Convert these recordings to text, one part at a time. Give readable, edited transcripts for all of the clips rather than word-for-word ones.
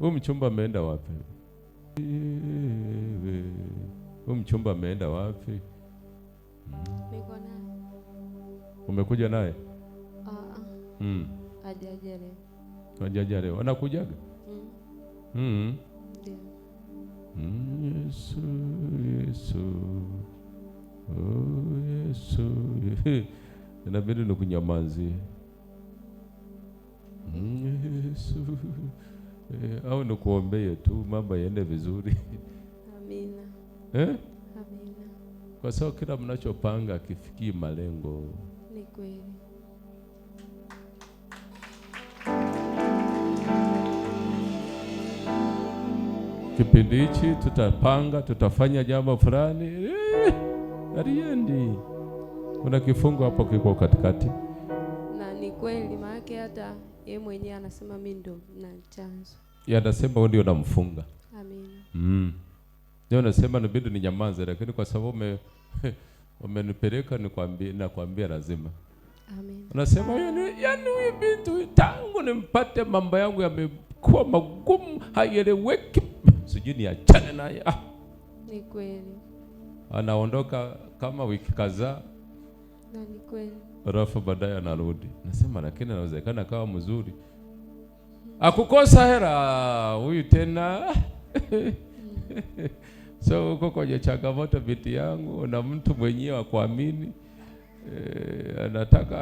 Huyu mchumba ameenda wapi? Huyu mchumba ameenda wapi? Niko naye. Umekuja naye? Hajaja leo. Hajaja leo. Anakujaga? Ndio. Yesu, Yesu. Oh, Yesu. Inabidi nikunyamazie. Yesu. Au nikuombee tu mambo yaende vizuri. Amina. Amina. Kwa sababu kila mnachopanga kifikii malengo. Ni kweli. Kipindi hichi tutapanga, tutafanya jambo fulani. Aliendi. Kuna kifungo hapo kiko katikati. Na ni kweli, maana hata yeye mwenyewe anasema mimi ndo na chanzo. Yeye anasema wewe ndio unamfunga. Amina. Ndio nasema nibidi ninyamaze, lakini kwa sababu umenipeleka nakwambia lazima. Amina. Unasema yani huyu binti tangu nimpate mambo yangu yamekuwa magumu, haieleweki. Sijui niachane naye. Ni kweli. Anaondoka kama wiki kadhaa. Na ni kweli. Alafu baadaye anarudi. Nasema lakini inawezekana kawa mzuri. Akukosa hela huyu tena. So uko kwenye changamoto binti yangu, na mtu mwenyewe akuamini. Anataka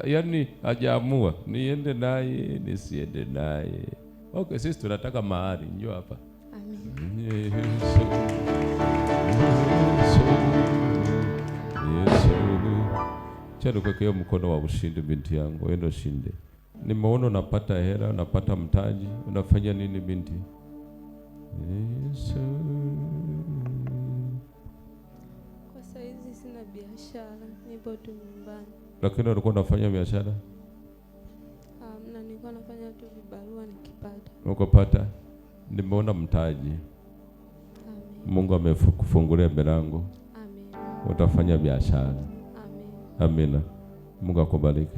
yani hajaamua niende naye nisiende naye. Okay, sisi tunataka mahari, njoo hapa. Amina. Yesu. Chana kwa mkono wa ushindi binti yangu, wewe ndio shinde. Nimeona unapata hela, unapata mtaji, unafanya nini binti? Yesu. Kwa saizi sina biashara, nipo tu nyumbani. Lakini ulikuwa unafanya biashara? Hamna, nilikuwa nafanya tu vibarua nikipata. Ukopata? Nimeona mtaji. Amen. Mungu amekufungulia milango. Amen. Utafanya biashara. Amen. Amina. Mungu akubariki.